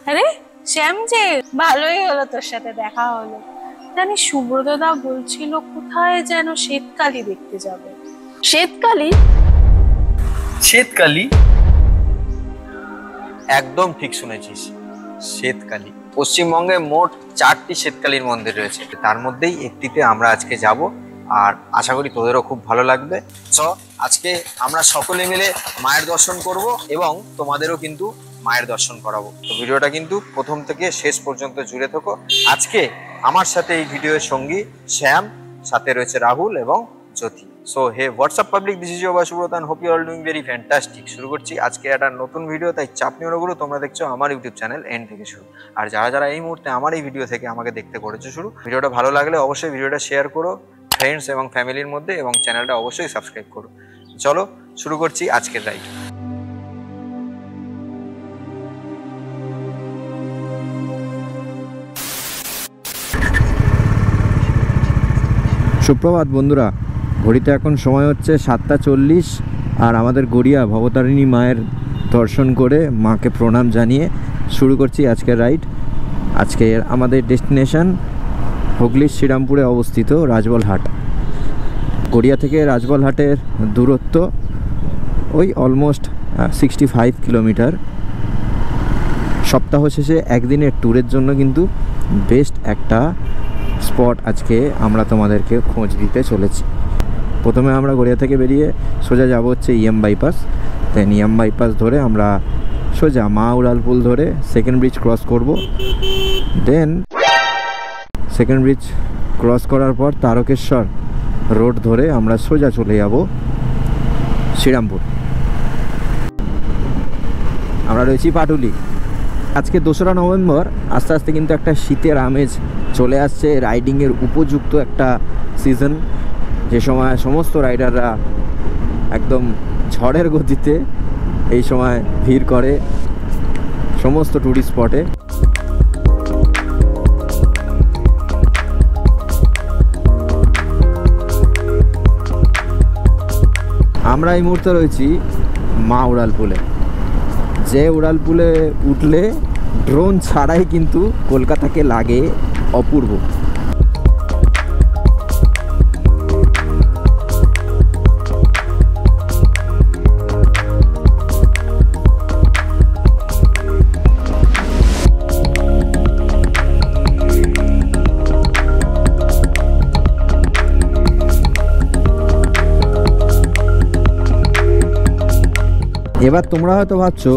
আরে শ্যাম যে, ভালোই হলো তোর সাথে দেখা হলো। জানি সুব্রতদা বলছিল কোথায় যেন শ্বেতকালী দেখতে যাবে। শ্বেতকালী? শ্বেতকালী? একদম ঠিক শুনেছিস, শ্বেতকালী। পশ্চিমবঙ্গে মোট 4টি শ্বেতকালীর মন্দির রয়েছে, তার মধ্যেই একটিতে আমরা আজকে যাব, আর আশা করি তোদেরও খুব ভালো লাগবে। আজকে আমরা সকলে মিলে মায়ের দর্শন করব এবং তোমাদেরও কিন্তু মায়ের দর্শন করাবো। তো ভিডিওটা কিন্তু প্রথম থেকে শেষ পর্যন্ত জুড়ে থাকো। আজকে আমার সাথে এই ভিডিওর সঙ্গী শ্যাম, সাথে রয়েছে রাহুল এবং Jyoti. So hey WhatsApp public, this is your Subrata and hope you all doing very fantastic. শুরু করছি আজকে একটা নতুন ভিডিও, তাই চাপ নিও না গুলো। তোমরা দেখছো আমার ইউটিউব চ্যানেল এন্ড থেকে শুরু। আর যারা যারা এই মুহূর্তে আমার এই ভিডিও থেকে আমাকে দেখতে করেছো শুরু, ভিডিওটা ভালো লাগলে অবশ্যই ভিডিওটা শেয়ার করো ফ্রেন্ডস এবং ফ্যামিলির মধ্যে, এবং চ্যানেলটা অবশ্যই সাবস্ক্রাইব করো। চলো শুরু করছি আজকের রাইড। সুপ্রভাত বন্ধুরা, ঘড়িতে এখন সময় হচ্ছে 7:40, আর আমাদের গড়িয়া ভবতারিণী মায়ের দর্শন করে মাকে প্রণাম জানিয়ে শুরু করছি আজকের রাইড। আজকে আমাদের ডেস্টিনেশন হুগলির শ্রীরামপুরে অবস্থিত রাজবলহাট। গড়িয়া থেকে রাজবলহাটের দূরত্ব ওই অলমোস্ট 65 কিলোমিটার। সপ্তাহ শেষে একদিনের ট্যুরের জন্য কিন্তু বেস্ট একটা স্পট আজকে আমরা তোমাদেরকে খোঁজ দিতে চলেছি। প্রথমে আমরা গড়িয়া থেকে বেরিয়ে সোজা যাব হচ্ছে ইএম বাইপাস। দেন ইএম বাইপাস ধরে আমরা সোজা মা উড়ালপুল ধরে সেকেন্ড ব্রিজ ক্রস করব। দেন সেকেন্ড ব্রিজ ক্রস করার পর তারকেশ্বর রোড ধরে আমরা সোজা চলে যাব শ্রীরামপুর। আমরা রয়েছি পাটুলি। আজকে 2রা নভেম্বর। আস্তে আস্তে কিন্তু একটা শীতের আমেজ চলে আসছে, রাইডিংয়ের উপযুক্ত একটা সিজন, যে সময় সমস্ত রাইডাররা একদম ঝড়ের গতিতে এই সময় ভিড় করে সমস্ত টুরিস্ট স্পটে। আমরা এই মুহূর্তে রয়েছি মা উড়ালপুলে। যে উড়ালপুলে উঠলে ড্রোন ছাড়াই কিন্তু কলকাতাকে লাগে অপূর্ব। এবার তোমরা হয়তো ভাবছো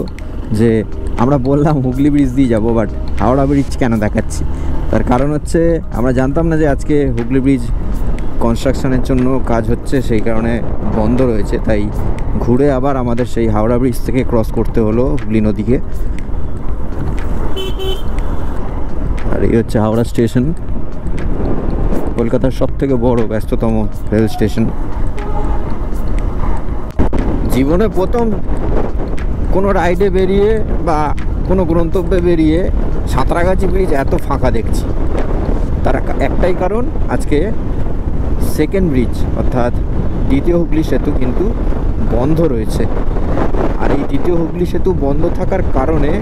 যে আমরা বললাম হুগলি ব্রিজ দিয়ে যাবো, বাট হাওড়া ব্রিজ কেন দেখাচ্ছি? তার কারণ হচ্ছে আমরা জানতাম না যে আজকে হুগলি ব্রিজ কনস্ট্রাকশনের জন্য কাজ হচ্ছে, সেই কারণে বন্ধ রয়েছে। তাই ঘুরে আবার আমাদের সেই হাওড়া ব্রিজ থেকে ক্রস করতে হলো হুগলি নদীকে। আর এই হচ্ছে হাওড়া স্টেশন, কলকাতার সবথেকে বড় ব্যস্ততম রেল স্টেশন। জীবনে প্রথম কোনো রাইডে বেরিয়ে বা কোনো গন্তব্যে বেরিয়ে সাঁতরাগাছি ব্রিজ এত ফাঁকা দেখছি। তার একটাই কারণ, আজকে সেকেন্ড ব্রিজ অর্থাৎ দ্বিতীয় হুগলি সেতু কিন্তু বন্ধ রয়েছে। আর এই দ্বিতীয় হুগলি সেতু বন্ধ থাকার কারণে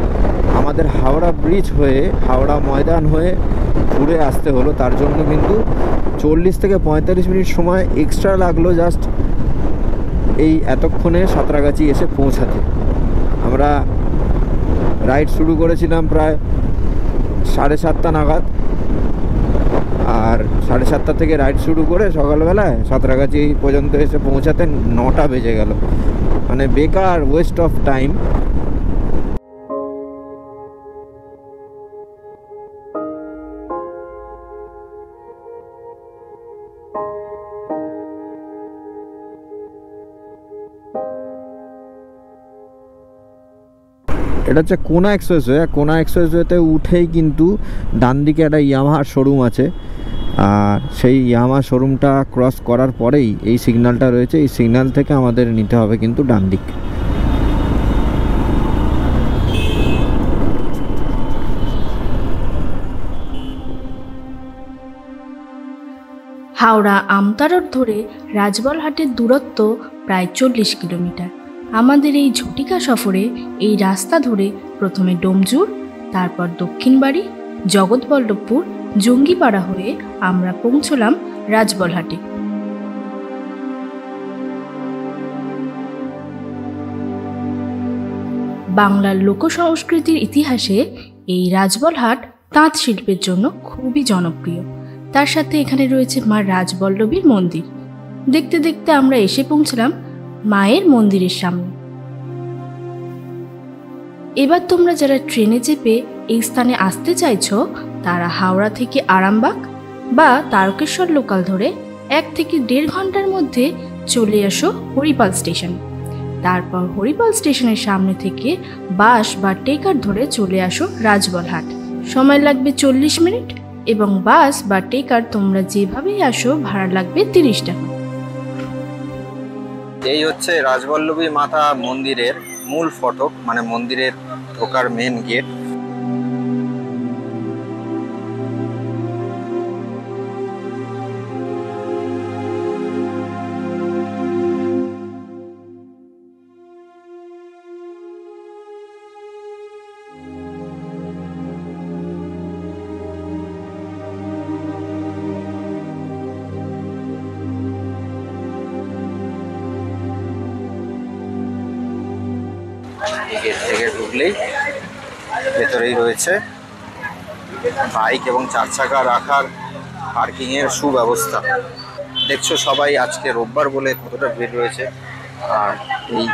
আমাদের হাওড়া ব্রিজ হয়ে হাওড়া ময়দান হয়ে ঘুরে আসতে হলো। তার জন্য কিন্তু 40 থেকে 45 মিনিট সময় এক্সট্রা লাগলো জাস্ট এই এতক্ষণে সাঁতরাগাছি এসে পৌঁছাতে। আমরা রাইড শুরু করেছিলাম প্রায় 7:30 নাগাদ, আর 7:30 থেকে রাইড শুরু করে সকালবেলায় সাঁতরাগাছি পর্যন্ত এসে পৌঁছাতে 9টা বেজে গেল। মানে বেকার ওয়েস্ট অফ টাইম। এটা হচ্ছে কোনা এক্সপ্রেসওয়ে। কোনা এক্সপ্রেসওয়েতে উঠেই কিন্তু ডান দিকে একটা ইয়ামাহার শোরুম আছে, আর সেই ইয়ামাহা শোরুমটা ক্রস করার পরেই এই সিগন্যালটা রয়েছে। এই সিগন্যাল থেকে আমাদের নিতে হবে কিন্তু ডান দিক। হাওড়া আমতারড় ধরে রাজবলহাটের দূরত্ব প্রায় 40 কিলোমিটার। আমাদের এই ঝটিকা সফরে এই রাস্তা ধরে প্রথমে ডোমজুর, তারপর দক্ষিণবাড়ি, জগৎবল্লভপুর, জঙ্গিপাড়া হয়ে আমরা পৌঁছলাম রাজবলহাটে। বাংলার লোক সংস্কৃতির ইতিহাসে এই রাজবলহাট তাঁত শিল্পের জন্য খুবই জনপ্রিয়। তার সাথে এখানে রয়েছে মা রাজবল্লভীর মন্দির। দেখতে দেখতে আমরা এসে পৌঁছলাম মায়ের মন্দিরের সামনে। এবার তোমরা যারা ট্রেনে চেপে এই স্থানে আসতে চাইছো, তারা হাওড়া থেকে আরামবাগ বা তারকেশ্বর লোকাল ধরে 1 থেকে 1.5 ঘন্টার মধ্যে চলে আসো হরিপাল স্টেশন। তারপর হরিপাল স্টেশনের সামনে থেকে বাস বা টেকার ধরে চলে আসো রাজবলহাট। সময় লাগবে 40 মিনিট এবং বাস বা টেকার তোমরা যেভাবেই আসো ভাড়া লাগবে 30 টাকা। এই হচ্ছে রাজবল্লভী মাতা মন্দিরের মূল ফটক, মানে মন্দিরের ঢোকার মেন গেট। গেট থেকে ঢুকলেই ভেতরেই রয়েছে বাইক এবং 4 চাকা রাখার পার্কিং এর সুব্যবস্থা। দেখছো সবাই আজকে রোববার বলে কতটা ভিড় রয়েছে। আর এই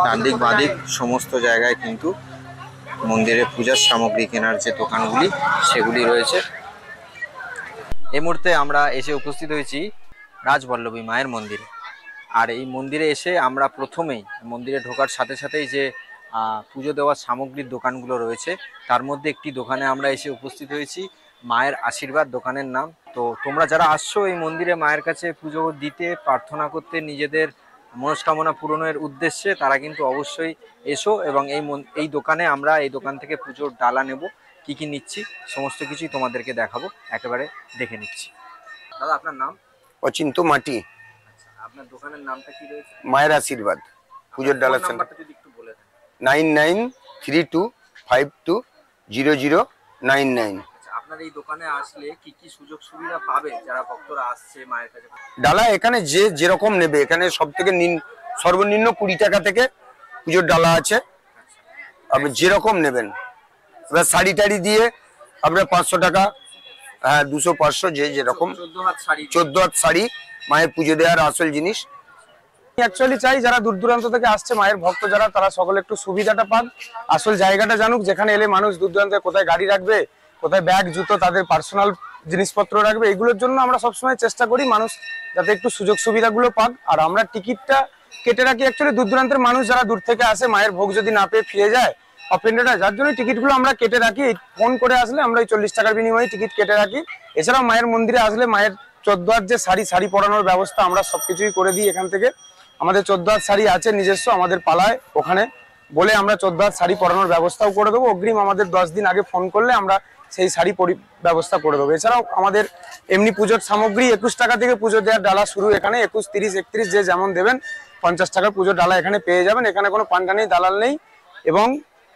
ডান দিক বাঁ দিক সমস্ত জায়গায় কিন্তু মন্দিরে পূজার সামগ্রী কেনার যে দোকানগুলি সেগুলি রয়েছে। এই মুহূর্তে আমরা এসে উপস্থিত হয়েছি রাজবল্লভী মায়ের মন্দিরে। আর এই মন্দিরে এসে আমরা প্রথমেই মন্দিরে ঢোকার সাথে সাথেই যে পুজো দেওয়ার সামগ্রীর দোকানগুলো রয়েছে তার মধ্যে একটি দোকানে আমরা এসে উপস্থিত হয়েছি, মায়ের আশীর্বাদ দোকানের নাম। তো তোমরা যারা আসছো এই মন্দিরে মায়ের কাছে পুজো দিতে, প্রার্থনা করতে, নিজেদের মনস্কামনা পূরণের উদ্দেশ্যে, তারা কিন্তু অবশ্যই এসো। এবং এই দোকানে আমরা এই দোকান থেকে পুজোর ডালা নেব, কি কি নিচ্ছি সমস্ত কিছুই তোমাদেরকে দেখাবো, একেবারে দেখে নিচ্ছি। দাদা আপনার নাম? অচিন্ত মাটি। আপনার দোকানের নামটা কি রয়েছে? মায়ের আশীর্বাদ পুজোর ডালা সেন্টার। যদি একটু বলে দেন। 9932520099। আপনার এই দোকানে আসলে কি কি সুযোগ সুবিধা পাবে যারা ভক্তরা আসছে মায়ের কাছে? ডালা এখানে যে যেরকম নেবে, এখানে সব থেকে সর্বনিম্ন 20 টাকা থেকে পুজোর ডালা আছে, আপনি যেরকম নেবেন। এবার শাড়ি টাড়ি দিয়ে আপনার 500 টাকা, হ্যাঁ 200-500 যে যেরকম। 14 হাত শাড়ি মায়ের পুজো দেওয়ার আসল জিনিস। অ্যাকচুয়ালি চাই যারা দূর দূরান্ত থেকে আসছে মায়ের ভক্ত যারা, তারা সকলে একটু সুবিধাটা পাক, আসল জায়গাটা জানুক, যেখানে এলে মানুষ দূর দূরান্তে কোথায় গাড়ি রাখবে, কোথায় ব্যাগ জুতো তাদের পার্সোনাল জিনিসপত্র রাখবে, এগুলোর জন্য আমরা সবসময় চেষ্টা করি মানুষ যাতে একটু সুযোগ সুবিধাগুলো পাক। আর আমরা টিকিটটা কেটে রাখি অ্যাকচুয়ালি দূর দূরান্তের মানুষ যারা দূর থেকে আসে মায়ের ভোগ যদি না পেয়ে ফিরে যায় অফেন্ডেড হয়, যার জন্য টিকিটগুলো আমরা কেটে রাখি। ফোন করে আসলে আমরা ওই 40 টাকার বিনিময়ে টিকিট কেটে রাখি। এছাড়াও মায়ের মন্দিরে আসলে মায়ের 14 হাত যে শাড়ি পরানোর ব্যবস্থা আমরা সবকিছুই করে দিই এখান থেকে। আমাদের 14 হাত শাড়ি আছে নিজস্ব আমাদের পালায়, ওখানে বলে আমরা 14 হাত শাড়ি পরানোর ব্যবস্থাও করে দেবো। অগ্রিম আমাদের 10 দিন আগে ফোন করলে আমরা সেই শাড়ি ব্যবস্থা করে দেবো। এছাড়াও আমাদের এমনি পুজোর সামগ্রী 21 টাকা থেকে পুজো দেওয়ার ডালা শুরু। এখানে 21, 30, 31 যে যেমন দেবেন 50 টাকার পুজোর ডালা এখানে পেয়ে যাবেন। এখানে কোনো পান্ডা নেই, দালাল নেই এবং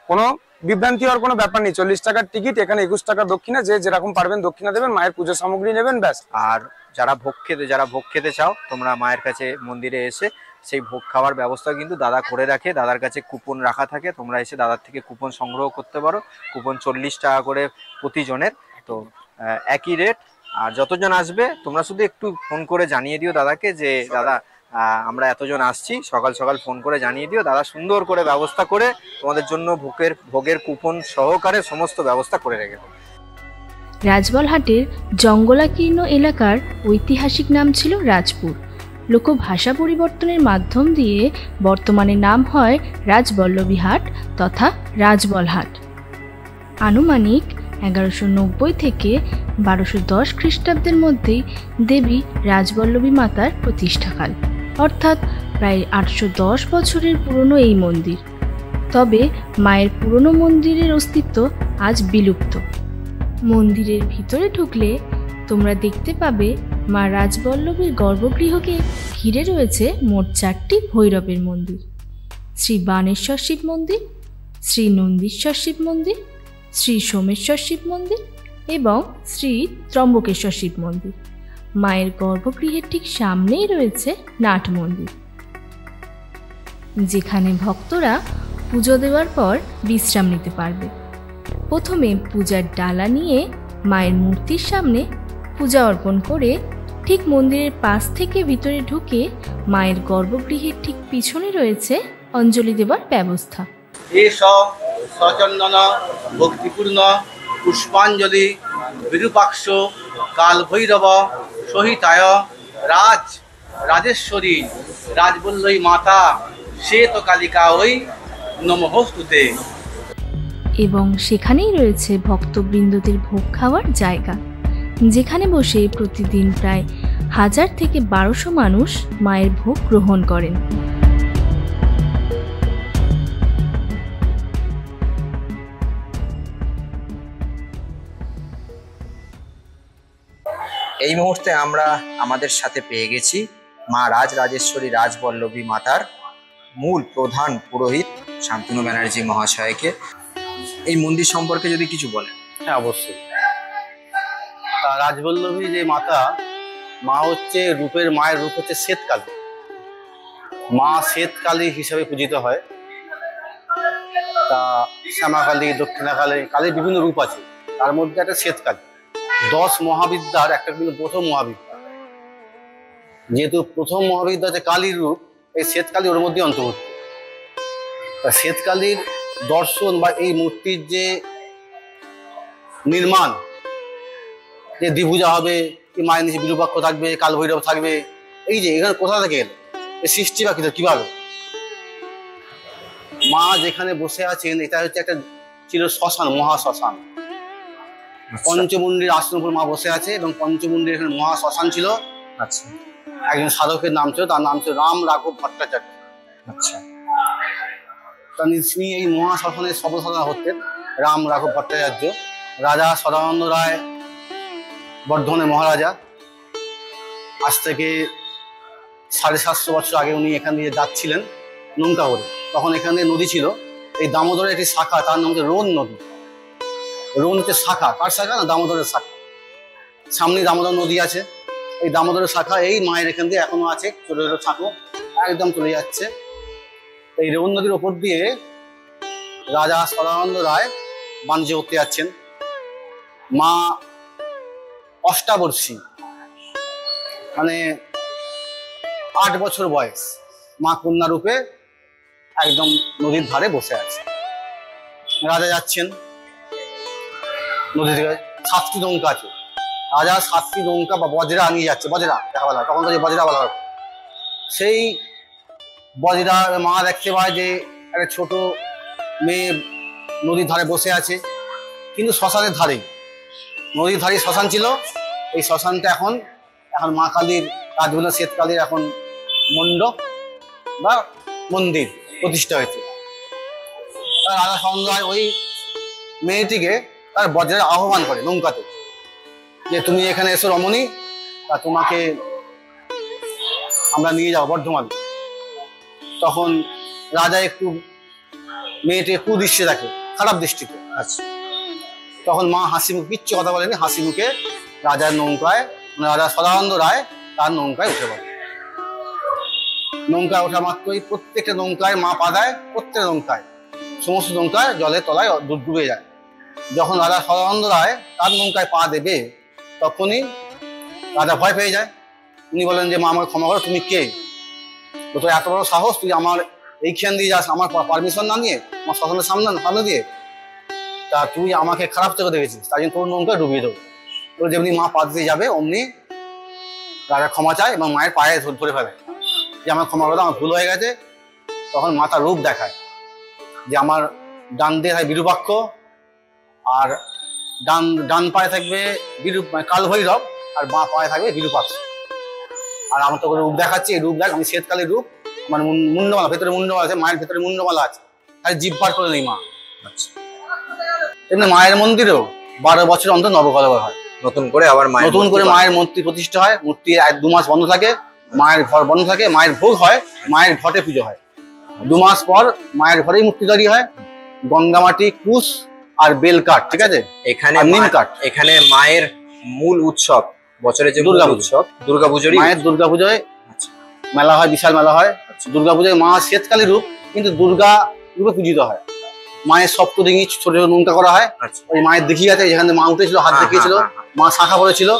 কোনো বিভ্রান্তি হওয়ার কোনো ব্যাপার নেই। 40 টাকার টিকিট, এখানে 21 টাকা দক্ষিণা, যে যেরকম পারবেন দক্ষিণা দেবেন, মায়ের পুজোর সামগ্রী নেবেন, ব্যাস। আর যারা ভোগ খেতে চাও তোমরা মায়ের কাছে মন্দিরে এসে সেই ভোগ খাওয়ার ব্যবস্থা কিন্তু দাদা করে রাখে। দাদার কাছে কুপন রাখা থাকে, তোমরা এসে দাদার থেকে কুপন সংগ্রহ করতে পারো। কুপন 40 টাকা করে প্রতিজনের, তো একই রেট। আর যতজন আসবে তোমরা শুধু একটু ফোন করে জানিয়ে দিও দাদাকে যে দাদা আমরা এতজন আসছি, সকাল সকাল ফোন করে জানিয়ে দিও। দাদা সুন্দর করে ব্যবস্থা করে তোমাদের জন্য ভোগের কুপন সহকারে সমস্ত ব্যবস্থা করে রেখে দেবে। রাজবলহাটের জঙ্গলাকীর্ণ এলাকার ঐতিহাসিক নাম ছিল রাজপুর। লোকভাষা পরিবর্তনের মাধ্যম দিয়ে বর্তমানে নাম হয় রাজবল্লভী হাট তথা রাজবলহাট। আনুমানিক 1190 থেকে 1210 খ্রিস্টাব্দের মধ্যেই দেবী রাজবল্লভী মাতার প্রতিষ্ঠাকাল, অর্থাৎ প্রায় 810 বছরের পুরনো এই মন্দির। তবে মায়ের পুরনো মন্দিরের অস্তিত্ব আজ বিলুপ্ত। মন্দিরের ভিতরে ঢুকলে তোমরা দেখতে পাবে মা রাজবল্লভীর গর্ভগৃহকে ঘিরে রয়েছে মোট 4টি ভৈরবের মন্দির: শ্রী বাণেশ্বর শিব মন্দির, শ্রী নন্দীশ্বর শিব মন্দির, শ্রী সোমেশ্বর শিব মন্দির এবং শ্রী ত্রম্বকেশ্বর শিব মন্দির। মায়ের গর্ভগৃহের ঠিক সামনেই রয়েছে নাট মন্দির, যেখানে ভক্তরা পুজো দেওয়ার পর বিশ্রাম নিতে পারবে। প্রথমে পূজার ডালা নিয়ে মায়ের মূর্তির সামনে পূজা অর্পণ করে ঠিক মন্দিরের পাশ থেকে ভিতরে ঢুকে মায়ের গর্ভগৃহের ঠিক পিছনে রয়েছে অঞ্জলি দেবার ব্যবস্থা। এষ সচন্দন ভক্তিপূর্ণ পুষ্পাঞ্জলি বিরূপাক্ষ কালভৈরব সহিতায় রাজেশ্বরী রাজবল্লভী মাতা শ্বেত কালিকা ওই নমঃস্তুতে। এবং সেখানেই রয়েছে ভক্তবৃন্দদের ভোগ খাওয়ার জায়গা, যেখানে বসে প্রতিদিন প্রায় 1000 থেকে 1200 মানুষ মায়ের ভোগ গ্রহণ করেন। এই মুহূর্তে আমরা আমাদের সাথে পেয়ে গেছি মা রাজরাজেশ্বরী রাজবল্লভী মাতার মূল প্রধান পুরোহিত শান্তনু ব্যানার্জি মহাশয়কে। এই মন্দির সম্পর্কে যদি কিছু বলেন। হ্যাঁ, অবশ্যই। রাজবল্লভী যে মাতা, মা হচ্ছে রূপের, মায়ের রূপ হচ্ছে শ্বেতকালী। মা শ্বেতকালী হিসাবে পূজিত হয়। তা শ্যামাকালী, দক্ষিণাকালী, কালীর বিভিন্ন রূপ আছে, তার মধ্যে একটা শ্বেতকালী। 10 মহাবিদ্যার একটা কিন্তু প্রথম মহাবিদ্যা। যেহেতু প্রথম মহাবিদ্যা হচ্ছে কালীর রূপ, এই শ্বেতকালী ওর মধ্যে অন্তর্ভুক্ত। তা শ্বেতকালীর দর্শন বা এই মূর্তির যে নির্মাণ, যে দ্বিভুজা হবে, কি মায়ের নিচে বিরূপাক্ষ থাকবে, কালভৈরব থাকবে, এই যে এখানে কোথা থেকে এলো এই সৃষ্টি বা কিভাবে? মা যেখানে বসে আছেন এটা হচ্ছে একটা ছিল শ্মশান, মহাশ্মশান। পঞ্চমুণ্ডির আশ্রমের উপর মা বসে আছে এবং পঞ্চমুণ্ডির এখানে মহাশ্মশান ছিল। আচ্ছা। একজন সাধকের নাম ছিল, তার নাম ছিল রাম রাঘব ভট্টাচার্য। আচ্ছা। তিনি এই মহাশ্মশানের সর্বসাধারণ হতেন রাম রাঘব ভট্টাচার্য। রাজা সদানন্দ রায় বর্ধমানের মহারাজা, আজ থেকে 750 বছর আগে উনি এখান দিয়ে যাচ্ছিলেন নৌকা করে। তখন এখানে নদী ছিল, এই দামোদরের একটি শাখা, তার নাম হচ্ছে রোন নদী। রোন হচ্ছে শাখা, কার শাখা না? দামোদরের শাখা। সামনে দামোদর নদী আছে, এই দামোদরের শাখা এই মায়ের এখান দিয়ে এখনো আছে, ছোট ছোট শাখা একদম চলে যাচ্ছে। এই রোন নদীর ওপর দিয়ে রাজা সদানন্দ রায় বাণিজ্য করতে যাচ্ছেন। মা অষ্টাবর্ষী, মানে 8 বছর বয়স, মা কন্যা রূপে একদম নদীর ধারে বসে আছে। রাজা যাচ্ছেন, নদী থেকে 7টি নৌকা আছে, রাজা 7টি নৌকা বা বজরা নিয়ে যাচ্ছে। বজরা দেখা বলা, তখন তো বজরা বলা হয়। সেই বজরা মা দেখতে পায় যে একটা ছোট মেয়ে নদীর ধারে বসে আছে, কিন্তু শ্মশানের ধারে, নদীর ধারে শ্মশান ছিল। এই শ্মশানটা এখন মা কালীর, রাজবল্লভ শ্বেতকালীর এখন মণ্ডপ বা মন্দির প্রতিষ্ঠা হয়েছে। তার রাজা সন্ধ্যায় ওই মেয়েটিকে তার বজ্রের আহ্বান করে নৌকাতে, যে তুমি এখানে এসো রমণী, তা তোমাকে আমরা নিয়ে যাবো বর্ধমান। তখন রাজা একটু মেয়েটিকে কুদৃষ্টি দেখে, খারাপ দৃষ্টিতে। আচ্ছা। তখন মা হাসি মুখ, কিচ্ছু কথা বলেনি, হাসি মুখে রাজার নৌকায়, মানে রাজা সদানন্দ রায় তার নৌকায় উঠে পড়ে। নৌকায় ওঠা মাত্রই প্রত্যেকটা নৌকায় মা পা দেয়, প্রত্যেকটা নৌকায়, সমস্ত নৌকায় জলের তলায় ডুবে যায়। যখন রাজা সদানন্দ রায় তার নৌকায় পা দেবে, তখনই রাজা ভয় পেয়ে যায়। উনি বলেন যে মা আমাকে ক্ষমা করো, তুমি কে? তোর এত বড় সাহস, তুই আমার এইখান দিয়ে যাস আমার পারমিশন না নিয়ে, আমার শ্মশানের সামনে দিয়ে, তা তুই আমাকে খারাপ চোখে দেখেছিস, তাই জন্য তোর নৌকা ডুবিয়ে দেবো। তো যেমনি মা পা দিয়ে যাবে অমনি রাজা ক্ষমা চায় এবং মায়ের পায়ে ধরে ফেলে যে আমার ক্ষমা করো, আমার ভুল হয়ে গেছে। তখন মাতা রূপ দেখায় যে আমার ডান দিয়ে হয় বিরূপাক্ষ, আর ডান পায়ে থাকবে কালভৈরব, আর বাঁ পায়ে থাকবে বিরূপাক্ষ। আর আমার তো রূপ দেখাচ্ছি, এই রূপ দেখ, আমি শ্বেতকালীর রূপ, মানে মুন্ডমালা, ভেতরে মুন্ডমালা আছে, মায়ের ভেতরে মুন্ডমালা আছে, আর জিভ বার করে নেই মা। আচ্ছা। এমনি মায়ের মন্দিরেও 12 বছর অন্তর নবকলেবর হয়, নতুন করে আবার নতুন করে মায়ের মূর্তি প্রতিষ্ঠা হয়। মূর্তি 1-2 মাস বন্ধ থাকে, মায়ের ঘর বন্ধ থাকে, মায়ের ভোগ হয়, মায়ের ঘটে পুজো হয়। 2 মাস পর মায়ের ঘরেই মূর্তি তৈরি হয়। গঙ্গামাটি, কুশ আর বেল কাঠ, ঠিক আছে, এখানে আর নিম কাঠ। এখানে মায়ের মূল উৎসব, বছরের যে মূল দুর্গাপুজো। উৎসব দুর্গাপুজোরই মায়ের দুর্গাপুজোয় আচ্ছা। মেলা হয়, বিশাল মেলা হয়। দুর্গাপুজোয় মা শ্বেতকালী রূপ, কিন্তু দুর্গা রূপে পূজিত হয়। মায়ের সপ্তডিঙি ছোট ছোট নৌকা করা হয়। আচ্ছা। ওই মায়ের দিঘি আছে, যেখানে মা উঠেছিল, হাত হ্যাঁ, দেখিয়েছিল, হ্যাঁ, হ্যাঁ, মা শাখা পড়েছিল।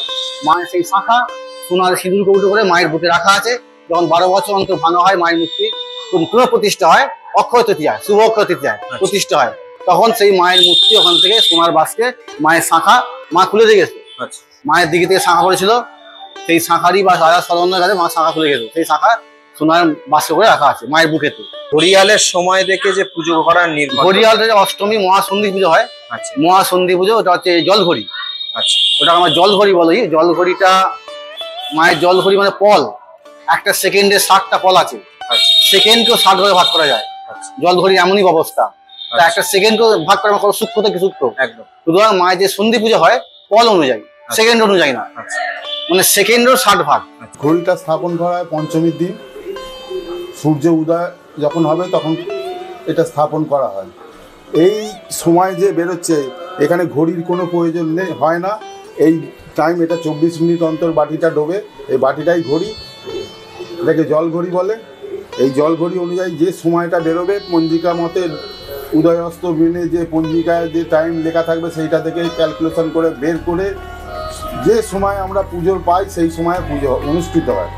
মায়ের সেই শাখা সোনার সিঁদুর কৌটো করে মায়ের বুকে রাখা আছে। যখন 12 বছর অন্তর ভাঙা হয়, মায়ের মূর্তি পুনঃ প্রতিষ্ঠা হয়, অক্ষয় তৃতীয়া, শুভ অক্ষয় তৃতীয়ায় প্রতিষ্ঠা হয়, তখন সেই মায়ের মূর্তি ওখান থেকে সোনার বাস্কে মায়ের শাখা মা খুলে দিয়ে গেছে। আচ্ছা। মায়ের দিকে থেকে শাখা পড়েছিল, সেই শাখারই বা রাজা সরবন্ধের কাছে মা শাখা খুলে গেছে, সেই শাখা সোনার বাস্কে করে রাখা আছে মায়ের বুকেতে। ঘড়িয়ালের সময় দেখে যে পুজো করার নির্ভর। ঘড়িয়াল থেকে অষ্টমী মহাসন্ধি পুজো হয়। আচ্ছা মহাসন্ধি পুজো, ওটা হচ্ছে জল ঘড়ি। আচ্ছা ওটা আমরা জল ঘড়ি বলি। জল ঘড়িটা মায়ের জল ঘড়ি মানে পল, একটা সেকেন্ডে 60টা পল আছে। সেকেন্ডকেও 60 ভাগে ভাগ করা যায়। আচ্ছা। জল ঘড়ি এমনই ব্যবস্থা, তা একটা সেকেন্ডকেও ভাগ করা কত সূক্ষ্ম থেকে সূক্ষ্ম। একদম। সুতরাং মায়ের যে সন্ধি পুজো হয় পল অনুযায়ী, সেকেন্ড অনুযায়ী না, আচ্ছা। মানে সেকেন্ডের 60 ভাগ। ঘড়িটা স্থাপন করা হয় পঞ্চমীর দিন, সূর্য উদয় যখন হবে তখন এটা স্থাপন করা হয়। এই সময় যে বেরোচ্ছে এখানে ঘড়ির কোনো প্রয়োজন হয় না। এই টাইম এটা 24 মিনিট অন্তর বাটিটা ডোবে, এই বাটিটাই ঘড়ি, এটাকে জল ঘড়ি বলে। এই জল ঘড়ি অনুযায়ী যে সময়টা বেরোবে পঞ্জিকা মতে উদয় অস্ত মেনে যে পঞ্জিকায় যে টাইম লেখা থাকবে সেইটা থেকে ক্যালকুলেশন করে বের করে যে সময় আমরা পুজোর পাই সেই সময়ে পুজো অনুষ্ঠিত হয়।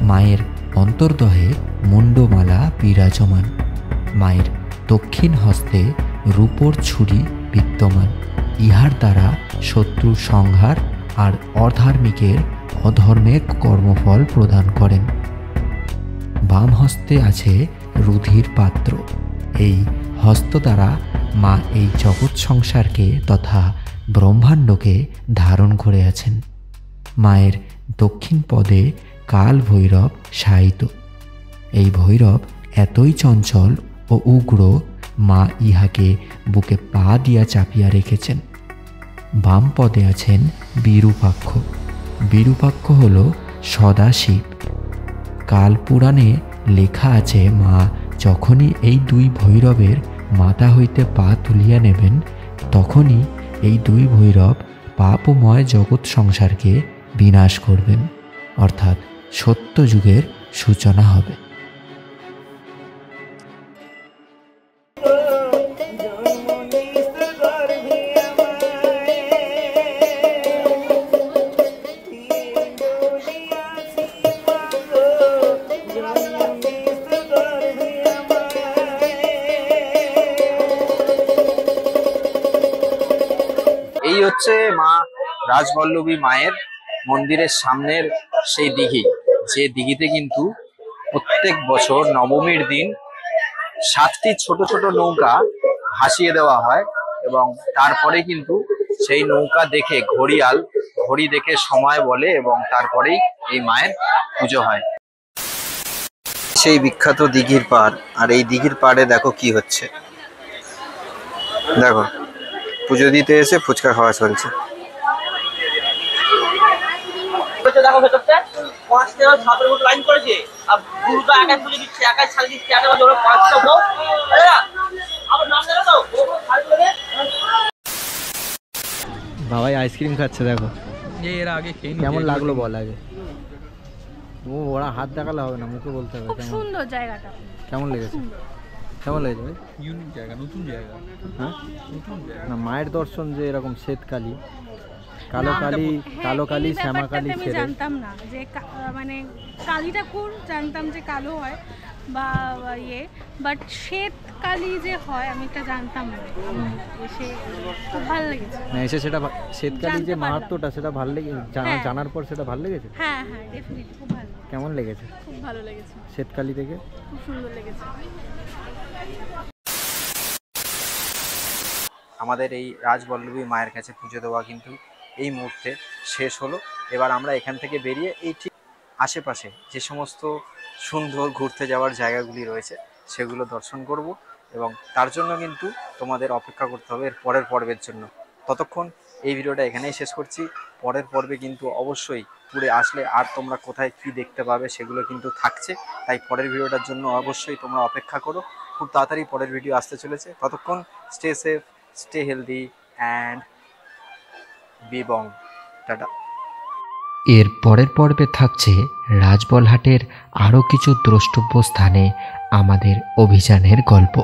মায়ের অন্তর্দহে মুন্ডমালা বিরাজমান, মায়ের দক্ষিণ হস্তে রূপোর ছুরি বিদ্যমান। ইহার দ্বারা শত্রু সংহার আর অধার্মিকের অধর্মের কর্মফল প্রদান করেন। বাম হস্তে আছে রুধির পাত্র। এই হস্ত দ্বারা মা এই জগৎ সংসারকে তথা ব্রহ্মাণ্ডকে ধারণ করে আছেন। মায়ের দক্ষিণ পদে কাল ভৈরব শায়িত। এই ভৈরব এতই চঞ্চল ও উগ্র, মা ইহাকে বুকে পা দিয়া চাপিয়া রেখেছেন। বাম পদে আছেন বিরূপাক্ষ। বিরূপাক্ষ হল সদাশিব। কাল পুরাণে লেখা আছে মা যখনই এই দুই ভৈরবের মাথা হইতে পা তুলিয়া নেবেন, তখনই এই দুই ভৈরব পাপময় জগৎ সংসারকে বিনাশ করবেন, অর্থাৎ সত্য যুগের সূচনা হবে। এই হচ্ছে মা রাজবল্লভী মায়ের মন্দিরের সামনের সেই দিঘি, যে দিঘিতে কিন্তু প্রত্যেক বছর নবমীর দিন 7টি ছোট ছোট নৌকা ভাসিয়ে দেওয়া হয়, এবং তারপরে কিন্তু সেই নৌকা দেখে ঘড়িয়াল ঘড়ি দেখে সময় বলে, এবং তারপরেই এই মায়ের পুজো হয়। সেই বিখ্যাত দিঘির পাড়, আর এই দিঘির পাড়ে দেখো কি হচ্ছে, দেখো পুজো দিতে এসে ফুচকা খাওয়া চলছে। দেখো ভেতরটা 5 থেকে 7 ফুট লাইন করেছে, আর দুর্গা একাই পুজো দিচ্ছে, একাই ছাড়ি দিচ্ছে, একাই ধরে 5টা বউ, আবার নাম জানো তো ছাড়ি করে বাবাই আইসক্রিম খাচ্ছে, দেখো এর আগে কেমন লাগলো বল আগে। ও ওরা হাত দেখালে হবে না, মুখে বলতে হবে। খুব সুন্দর জায়গাটা, কেমন লেগেছে? কেমন লেগেছে ভাই? ইউনিক জায়গা, নতুন জায়গা। হ্যাঁ, নতুন জায়গা। না মায়ের দর্শন যে এরকম শ্বেতকালী, কালো কালী, কালো কালী, শ্যামা কালী আমি ছেড়ে জানতাম না যে মানে কালী ঠাকুর জানতাম যে কালো হয় বা ইয়ে, বাট শ্বেত কালী যে হয় আমি এটা জানতাম না। এসে খুব ভালো লেগেছে। না এসে সেটা শ্বেতকালী যে জানতে পারলাম। মাহাত্ম্যটা সেটা ভালো লেগে হ্যাঁ। জানার পর সেটা ভালো লেগেছে। হ্যাঁ হ্যাঁ, ডেফিনেটলি খুব ভালো, কেমন লেগেছে খুব ভালো লেগেছে, শ্বেতকালী থেকে? খুব সুন্দর লেগেছে। আমাদের এই রাজবল্লভী মায়ের কাছে পুজো দেওয়া কিন্তু এই মুহূর্তে শেষ হলো। এবার আমরা এখান থেকে বেরিয়ে এই ঠিক আশেপাশে যে সমস্ত সুন্দর ঘুরতে যাওয়ার জায়গাগুলি রয়েছে সেগুলো দর্শন করব, এবং তার জন্য কিন্তু তোমাদের অপেক্ষা করতে হবে এর পরের পর্বের জন্য। ততক্ষণ এই ভিডিওটা এখানেই শেষ করছি। পরের পর্বে কিন্তু অবশ্যই পুরে আসলে আর তোমরা কোথায় কি দেখতে পাবে সেগুলো কিন্তু থাকছে, তাই পরের ভিডিওটার জন্য অবশ্যই তোমরা অপেক্ষা করো। খুব তাড়াতাড়ি পরের ভিডিও আসতে চলেছে। ততক্ষণ stay safe, stay healthy and be Bong. টাটা। এর পরের পর্বে থাকছে রাজবলহাটের আরও কিছু দ্রষ্টব্য স্থানে আমাদের অভিযানের গল্প।